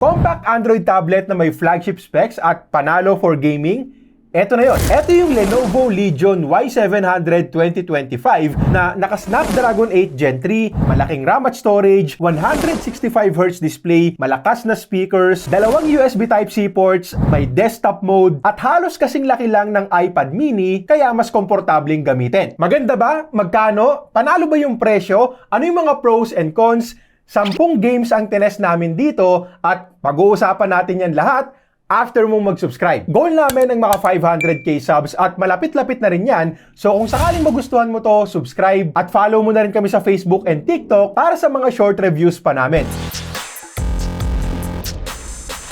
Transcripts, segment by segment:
Compact Android tablet na may flagship specs at panalo for gaming? Eto na yon. Eto yung Lenovo Legion Y700 2025 na naka-Snapdragon 8 Gen 3, malaking RAM at storage, 165Hz display, malakas na speakers, dalawang USB Type-C ports, may desktop mode, at halos kasing laki lang ng iPad mini kaya mas komportabling gamitin. Maganda ba? Magkano? Panalo ba yung presyo? Ano yung mga pros and cons? 10 games ang tinest namin dito at pag-uusapan natin yan lahat after mong mag-subscribe. Goal namin ang maka 500k subs at malapit-lapit na rin yan. So kung sakaling magustuhan mo to, subscribe at follow mo na rin kami sa Facebook and TikTok para sa mga short reviews pa namin.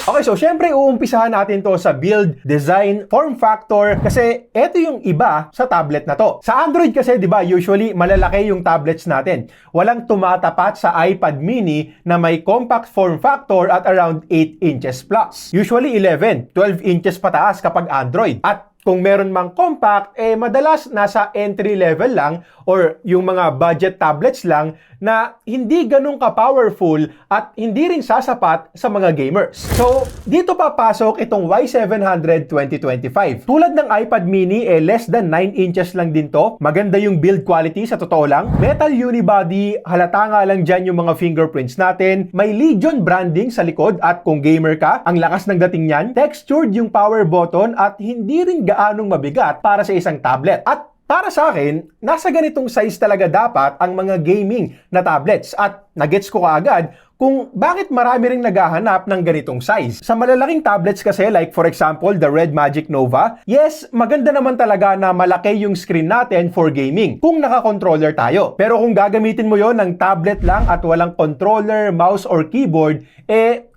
Okay, so syempre uumpisahan natin to sa build, design, form factor kasi eto yung iba sa tablet na to. Sa Android kasi, di ba, usually malalaki yung tablets natin. Walang tumatapat sa iPad mini na may compact form factor at around 8 inches plus. Usually 11, 12 inches pataas kapag Android. At kung meron mang compact, madalas nasa entry level lang or yung mga budget tablets lang na hindi ganun ka-powerful at hindi rin sasapat sa mga gamers. So, dito papasok itong Y700 2025. Tulad ng iPad mini, less than 9 inches lang din to. Maganda yung build quality sa totoo lang. Metal unibody, halata nga lang dyan yung mga fingerprints natin. May Legion branding sa likod at kung gamer ka, ang lakas ng dating niyan. Textured yung power button at hindi rin gaanong mabigat para sa isang tablet. At para sa akin, nasa ganitong size talaga dapat ang mga gaming na tablets at nagets ko kaagad kung bakit marami ring naghahanap ng ganitong size. Sa malalaking tablets kasi, like for example, the Red Magic Nova, yes, maganda naman talaga na malaki yung screen natin for gaming kung naka-controller tayo. Pero kung gagamitin mo yon ng tablet lang at walang controller, mouse, or keyboard,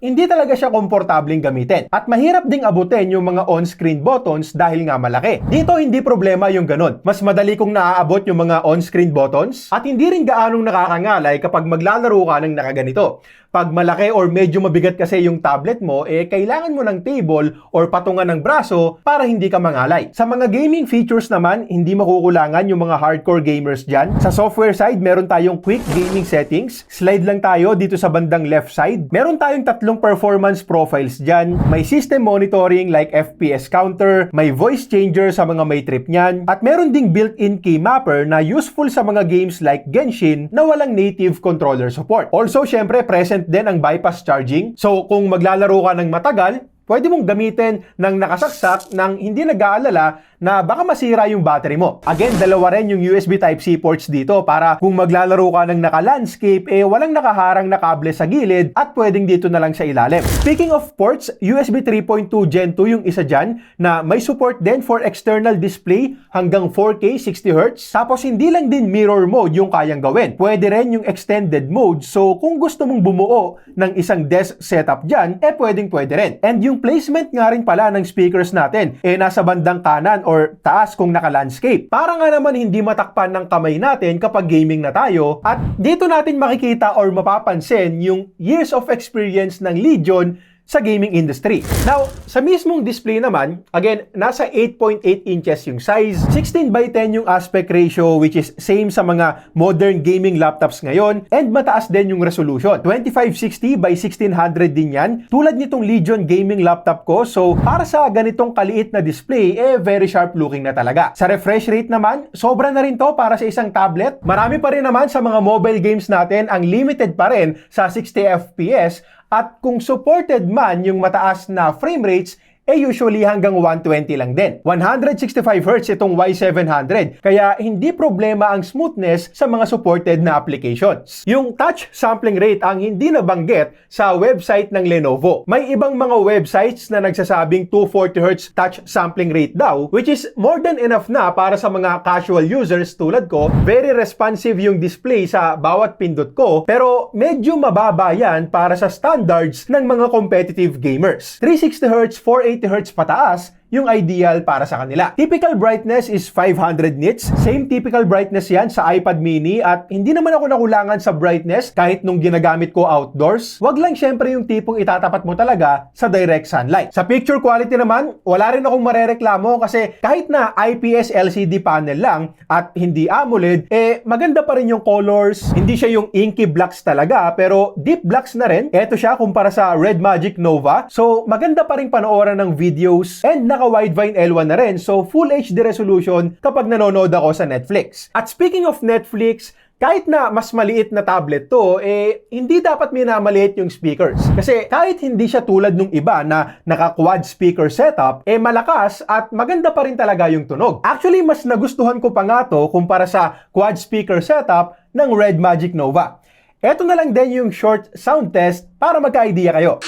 hindi talaga siya komportabling gamitin. At mahirap ding abutin yung mga on-screen buttons dahil nga malaki. Dito hindi problema yung ganun. Mas madali kong naaabot yung mga on-screen buttons at hindi rin gaanong nakakangalay kapag maglalaro ka ng nakaganito. Pag malaki or medyo mabigat kasi yung tablet mo, kailangan mo ng table or patungan ng braso para hindi ka mangalay. Sa mga gaming features naman, hindi makukulangan yung mga hardcore gamers dyan. Sa software side, meron tayong quick gaming settings. Slide lang tayo dito sa bandang left side. Meron tayong 3 performance profiles dyan. May system monitoring like FPS counter, may voice changer sa mga may trip nyan, at meron ding built-in key mapper na useful sa mga games like Genshin na walang native controller support. Also, syempre, present din ang bypass charging. So, kung maglalaro ka ng matagal, pwede mong gamitin ng nakasaksak nang hindi nag-aalala na baka masira yung battery mo. Again, dalawa rin yung USB Type-C ports dito para kung maglalaro ka ng naka-landscape, walang nakaharang na kable sa gilid at pwedeng dito na lang sa ilalim. Speaking of ports, USB 3.2 Gen 2 yung isa dyan na may support din for external display hanggang 4K 60Hz. Tapos hindi lang din mirror mode yung kayang gawin. Pwede rin yung extended mode. So kung gusto mong bumuo ng isang desk setup dyan, pwede rin. And yung placement nga rin pala ng speakers natin, nasa bandang kanan or taas kung naka-landscape. Para nga naman hindi matakpan ng kamay natin kapag gaming na tayo. At dito natin makikita or mapapansin yung years of experience ng Legion sa gaming industry. Now, sa mismong display naman, again, nasa 8.8 inches yung size, 16:10 yung aspect ratio which is same sa mga modern gaming laptops ngayon, and mataas din yung resolution. 2560x1600 din yan, tulad nitong Legion gaming laptop ko. So, para sa ganitong kaliit na display, very sharp looking na talaga. Sa refresh rate naman, sobra na rin to para sa isang tablet. Marami pa rin naman sa mga mobile games natin ang limited pa rin sa 60 FPS. At kung supported man yung mataas na frame rates, usually hanggang 120 lang din. 165Hz itong Y700, kaya hindi problema ang smoothness sa mga supported na applications. Yung touch sampling rate ang hindi nabanggit sa website ng Lenovo. May ibang mga websites na nagsasabing 240Hz touch sampling rate daw, which is more than enough na para sa mga casual users tulad ko. Very responsive yung display sa bawat pindot ko, pero medyo mababa yan para sa standards ng mga competitive gamers. 360Hz, 480Hz pataas, yung ideal para sa kanila. Typical brightness is 500 nits. Same typical brightness yan sa iPad mini at hindi naman ako nakulangan sa brightness kahit nung ginagamit ko outdoors. Wag lang syempre yung tipong itatapat mo talaga sa direct sunlight. Sa picture quality naman, wala rin akong marereklamo kasi kahit na IPS LCD panel lang at hindi AMOLED, maganda pa rin yung colors. Hindi siya yung inky blacks talaga pero deep blacks na rin. Eto siya kumpara sa Red Magic Nova. So maganda pa rin panoorin ng videos and naka-widevine L1 na rin. So full HD resolution kapag nanonood ako sa Netflix. At speaking of Netflix, kahit na mas maliit na tablet to, hindi dapat minamaliit yung speakers. Kasi kahit hindi siya tulad nung iba na naka-quad speaker setup, malakas at maganda pa rin talaga yung tunog. Actually, mas nagustuhan ko pa nga to kumpara sa quad speaker setup ng Red Magic Nova. Eto na lang din yung short sound test para magka-idea kayo.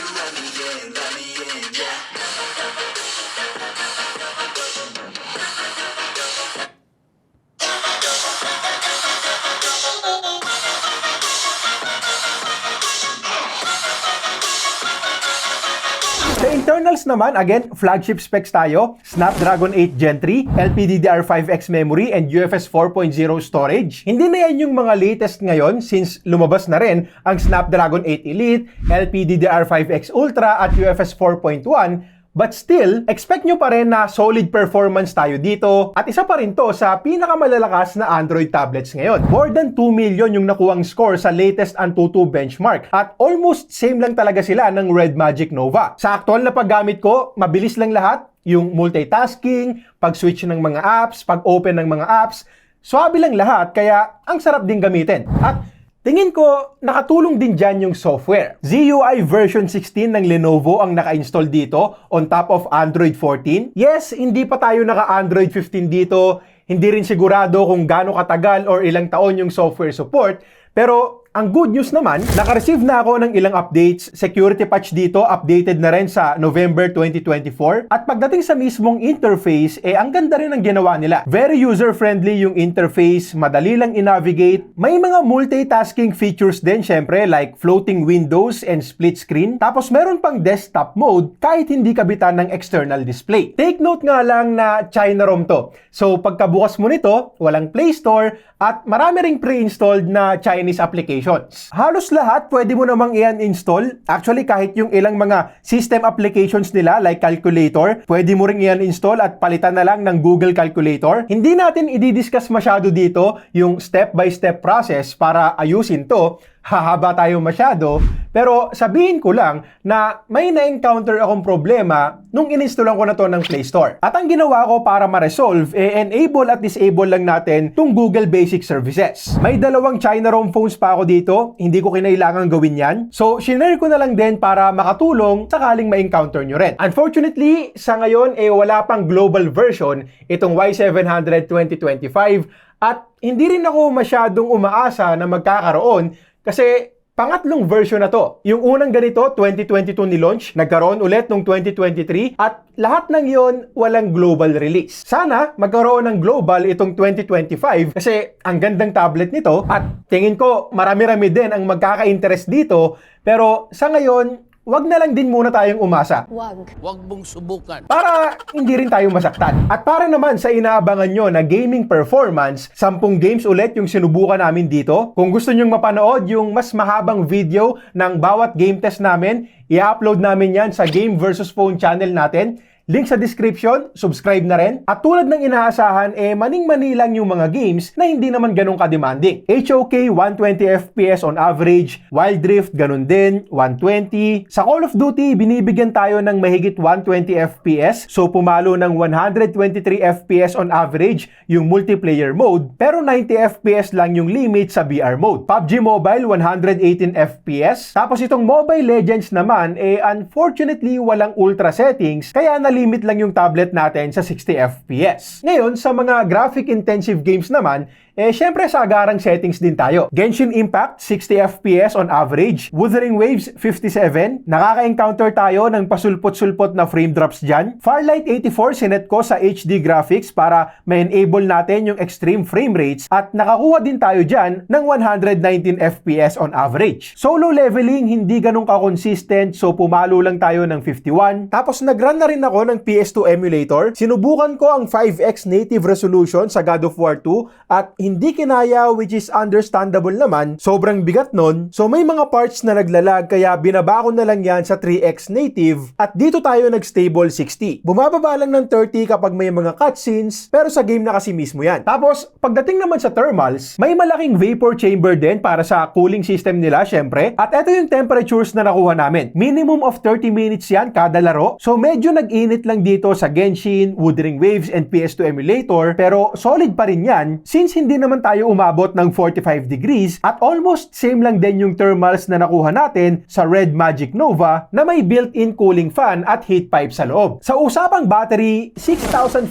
Sa internals naman, again, flagship specs tayo, Snapdragon 8 Gen 3, LPDDR5X memory, and UFS 4.0 storage. Hindi na yan yung mga latest ngayon since lumabas na rin ang Snapdragon 8 Elite, LPDDR5X Ultra at UFS 4.1. But still, expect nyo pa rin na solid performance tayo dito at isa pa rin to sa pinakamalalakas na Android tablets ngayon. More than 2 million yung nakuhang score sa latest Antutu benchmark at almost same lang talaga sila ng Red Magic Nova. Sa aktual na paggamit ko, mabilis lang lahat. Yung multitasking, pag-switch ng mga apps, pag-open ng mga apps, swabe lang lahat kaya ang sarap din gamitin. At tingin ko, nakatulong din dyan yung software. ZUI version 16 ng Lenovo ang naka-install dito on top of Android 14. Yes, hindi pa tayo naka-Android 15 dito. Hindi rin sigurado kung gaano katagal or ilang taon yung software support. Pero ang good news naman, naka-receive na ako ng ilang updates. Security patch dito, updated na rin sa November 2024. At pagdating sa mismong interface, ang ganda rin ang ginawa nila. Very user-friendly yung interface, madali lang i-navigate. May mga multitasking features din, syempre, like floating windows and split screen. Tapos meron pang desktop mode kahit hindi kabitan ng external display. Take note nga lang na China ROM to. So pagkabukas mo nito, walang Play Store at marami ring pre-installed na Chinese applications. Halos lahat pwede mo namang i-uninstall. Actually, kahit yung ilang mga system applications nila like calculator, pwede mo ring i-uninstall at palitan na lang ng Google Calculator. Hindi natin i-discuss masyado dito yung step-by-step process para ayusin to. Hahaba tayo masyado, pero sabihin ko lang na may na-encounter akong problema nung in-installan ko na to ng Play Store. At ang ginawa ko para ma-resolve, enable at disable lang natin tong Google Basic Services. May dalawang China ROM phones pa ako dito, hindi ko kinailangan gawin yan. So, shinare ko na lang din para makatulong sakaling ma-encounter nyo rin. Unfortunately, sa ngayon, wala pang global version itong Y700 2025 at hindi rin ako masyadong umaasa na magkakaroon kasi pangatlong version na to. Yung unang ganito, 2022 ni-launch, nagkaroon ulit noong 2023 at lahat ng yon walang global release. Sana magkaroon ng global itong 2025 kasi ang gandang tablet nito at tingin ko marami-rami din ang magkaka-interest dito pero sa ngayon, wag na lang din muna tayong umasa. Wag mong subukan. Para hindi rin tayo masaktan. At para naman sa inaabangan nyo na gaming performance, 10 games ulit yung sinubukan namin dito. Kung gusto nyong mapanood yung mas mahabang video ng bawat game test namin, i-upload namin yan sa Game vs. Phone channel natin. Link sa description, subscribe na rin. At tulad ng inaasahan, maning-mani lang yung mga games na hindi naman ganun ka-demanding. HOK, 120 FPS on average. Wild Rift, ganun din, 120. Sa Call of Duty, binibigyan tayo ng mahigit 120 FPS. So, pumalo ng 123 FPS on average yung multiplayer mode. Pero 90 FPS lang yung limit sa VR mode. PUBG Mobile, 118 FPS. Tapos itong Mobile Legends naman, unfortunately, walang ultra settings. Kaya limit lang yung tablet natin sa 60 FPS. Ngayon, sa mga graphic-intensive games naman, syempre sa agarang settings din tayo. Genshin Impact, 60 FPS on average. Wuthering Waves, 57. Nakaka-encounter tayo ng pasulpot-sulpot na frame drops dyan. Farlight 84, sinet ko sa HD graphics para ma-enable natin yung extreme frame rates at nakakuha din tayo dyan ng 119 FPS on average. Solo leveling, hindi ganun ka-consistent, so pumalo lang tayo ng 51. Tapos nag-run na rin ako ng PS2 emulator. Sinubukan ko ang 5x native resolution sa God of War 2 at hindi kinaya, which is understandable naman. Sobrang bigat nun. So may mga parts na naglalag kaya binaba ko na lang yan sa 3x native at dito tayo nag-stable 60. Bumababa lang ng 30 kapag may mga cutscenes pero sa game na kasi mismo yan. Tapos pagdating naman sa thermals, may malaking vapor chamber din para sa cooling system nila syempre. At ito yung temperatures na nakuha namin. Minimum of 30 minutes yan kada laro. So medyo nag-init lang dito sa Genshin, Wuthering Waves, and PS2 emulator pero solid pa rin yan since hindi naman tayo umabot ng 45 degrees at almost same lang din yung thermals na nakuha natin sa Red Magic Nova na may built-in cooling fan at heat pipe sa loob. Sa usapang battery, 6,550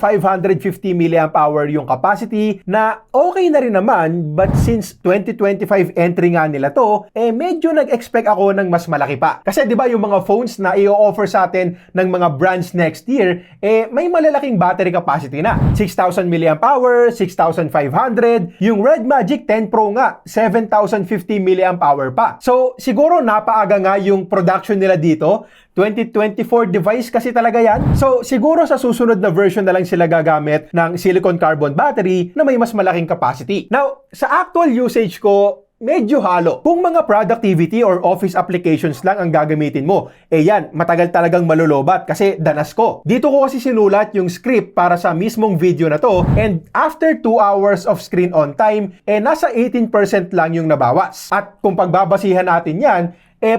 mAh yung capacity na okay na rin naman but since 2025 entry nga nila to, medyo nag-expect ako ng mas malaki pa. Kasi di ba yung mga phones na i-offer sa atin ng mga brands next year, may malalaking battery capacity na. 6,000 mAh, 6,500. Yung Red Magic 10 Pro nga, 7,050 mAh pa. So, siguro napaaga nga yung production nila dito. 2024 device kasi talaga yan. So, siguro sa susunod na version na lang sila gagamit ng silicon carbon battery na may mas malaking capacity. Now, sa actual usage ko, medyo halo. Kung mga productivity or office applications lang ang gagamitin mo, yan, matagal talagang malulobat kasi danas ko. Dito ko kasi sinulat yung script para sa mismong video na to and after 2 hours of screen on time, nasa 18% lang yung nabawas. At kung pagbabasihan natin yan,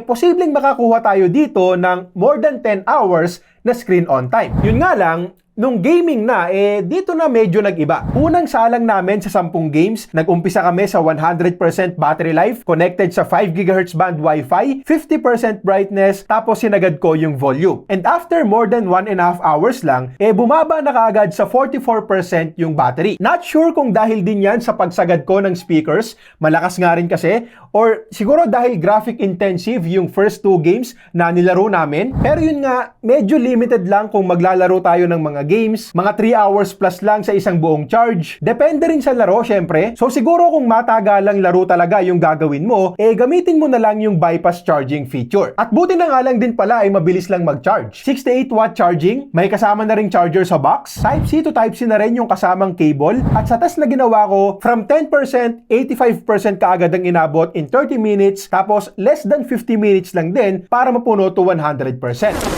posibleng makakuha tayo dito ng more than 10 hours na screen on time. Yun nga lang, nung gaming na, dito na medyo nag-iba. Unang salang namin sa 10 games, nag-umpisa kami sa 100% battery life, connected sa 5 GHz band Wi-Fi, 50% brightness, tapos sinagad ko yung volume. And after more than 1.5 hours lang, bumaba na kaagad sa 44% yung battery. Not sure kung dahil din yan sa pagsagad ko ng speakers, malakas nga rin kasi, or siguro dahil graphic intensive yung first 2 games na nilaro namin. Pero yun nga, medyo limited lang kung maglalaro tayo ng mga games, mga 3 hours plus lang sa isang buong charge. Depende rin sa laro, syempre. So siguro kung matagalang laro talaga yung gagawin mo, gamitin mo na lang yung bypass charging feature. At buti na nga lang din pala ay mabilis lang mag-charge. 68 watt charging, may kasama na ring charger sa box. Type-C to Type-C na rin yung kasamang cable. At sa test na ginawa ko, from 10%, 85% kaagad ang inabot in 30 minutes, tapos less than 50 minutes lang din para mapuno to 100%.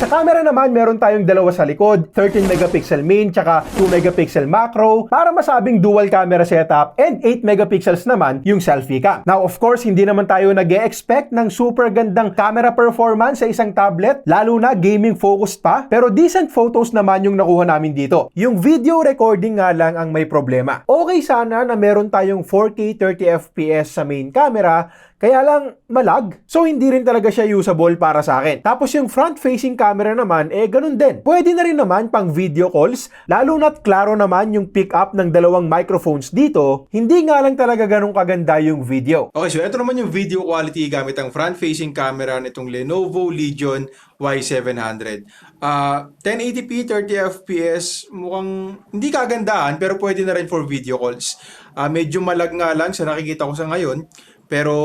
Sa camera naman, meron tayong dalawa sa likod, 13 megapixel main, tsaka 2 megapixel macro, para masabing dual camera setup, and 8 megapixels naman yung selfie cam. Now, of course, hindi naman tayo nag-e-expect ng super gandang camera performance sa isang tablet, lalo na gaming focused pa, pero decent photos naman yung nakuha namin dito. Yung video recording nga lang ang may problema. Okay sana na meron tayong 4K 30 FPS sa main camera, kaya lang malag. So hindi rin talaga siya usable para sa akin. Tapos yung front-facing camera naman, ganun din. Pwede na rin naman pang video calls, lalo na't klaro naman yung pick-up ng dalawang microphones dito. Hindi nga lang talaga ganun kaganda yung video. Okay, so ito naman yung video quality gamit ang front-facing camera nitong Lenovo Legion Y700. 1080p 30 fps, mukhang hindi kagandahan pero pwede na rin for video calls. Medyo malag nga lang sa nakikita ko sa ngayon, pero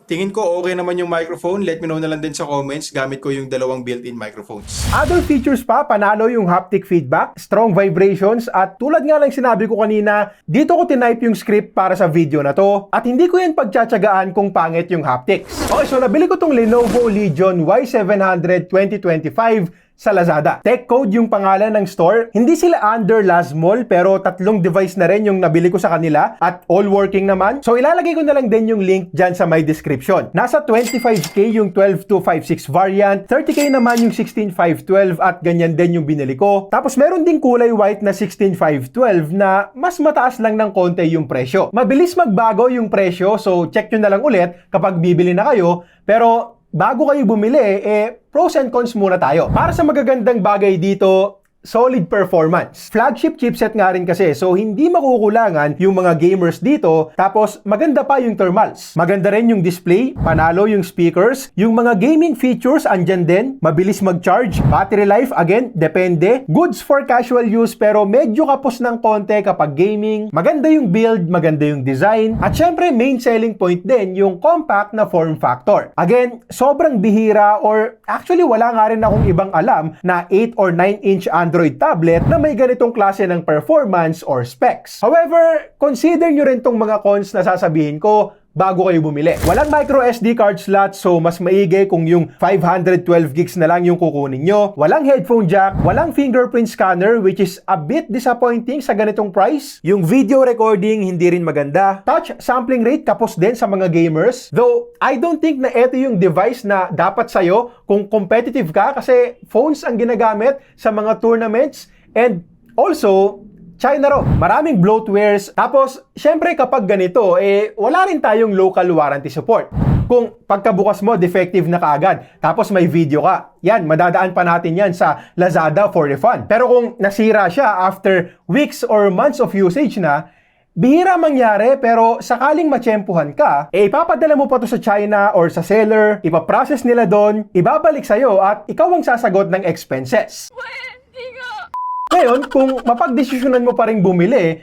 tingin ko okay naman yung microphone. Let me know na lang din sa comments. Gamit ko yung dalawang built-in microphones. Other features pa, panalo yung haptic feedback, strong vibrations, at tulad nga lang sinabi ko kanina, dito ko tinype yung script para sa video na to, at hindi ko yan pagtsatsagaan kung pangit yung haptics. Okay, so nabili ko tong Lenovo Legion Y700 2025 sa Lazada. Tech Code yung pangalan ng store. Hindi sila under Lazmall pero 3 device na rin yung nabili ko sa kanila at all working naman. So ilalagay ko na lang din yung link dyan sa my description. Nasa 25k yung 12256 variant, 30k naman yung 16512 at ganyan din yung binili ko. Tapos meron ding kulay white na 16512 na mas mataas lang ng konti yung presyo. Mabilis magbago yung presyo, so check nyo na lang ulit kapag bibili na kayo. Pero bago kayo bumili, pros and cons muna tayo. Para sa magagandang bagay dito, solid performance. Flagship chipset nga rin kasi, so hindi makukulangan yung mga gamers dito, tapos maganda pa yung thermals. Maganda rin yung display, panalo yung speakers, yung mga gaming features andyan din, mabilis mag-charge, battery life, again, depende. Goods for casual use pero medyo kapos ng konti kapag gaming. Maganda yung build, maganda yung design, at syempre main selling point din yung compact na form factor. Again, sobrang bihira or actually wala nga rin akong ibang alam na 8 or 9-inch Android tablet na may ganitong klase ng performance or specs. However, consider nyo rin tong mga cons na sasabihin ko bago kayo bumili. Walang micro SD card slot, so mas maigi kung yung 512 gigs na lang yung kukunin nyo. Walang headphone jack, walang fingerprint scanner, which is a bit disappointing sa ganitong price. Yung video recording hindi rin maganda. Touch sampling rate kapos din sa mga gamers. Though, I don't think na ito yung device na dapat sa'yo kung competitive ka kasi phones ang ginagamit sa mga tournaments, and also China raw. Maraming bloatwares. Tapos, syempre kapag ganito, wala rin tayong local warranty support. Kung pagkabukas mo, defective na kaagad, tapos may video ka, yan, madadaan pa natin yan sa Lazada for refund. Pero kung nasira siya after weeks or months of usage na, bihira mangyari, pero sakaling matsyempuhan ka, ipapadala mo pa to sa China or sa seller, ipaprocess nila doon, ibabalik sa'yo at ikaw ang sasagot ng expenses. Ngayon, kung mapagdesisyonan mo pa rin bumili,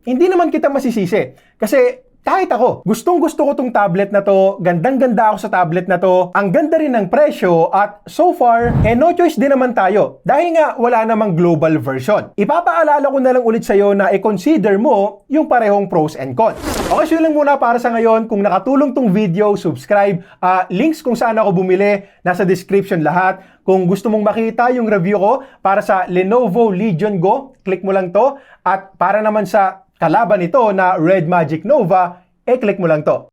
hindi naman kita masisisi. Kasi kahit ako, gustong-gusto ko tong tablet na to, gandang-ganda ako sa tablet na to, ang ganda rin ng presyo, at so far, no choice din naman tayo. Dahil nga, wala namang global version. Ipapaalala ko na lang ulit sa'yo na i-consider mo yung parehong pros and cons. Okay, so yun lang muna para sa ngayon. Kung nakatulong tong video, subscribe. Links kung saan ako bumili, nasa description lahat. Kung gusto mong makita yung review ko para sa Lenovo Legion Go, click mo lang to. At para naman sa kalaban nito na Red Magic Nova, click mo lang to.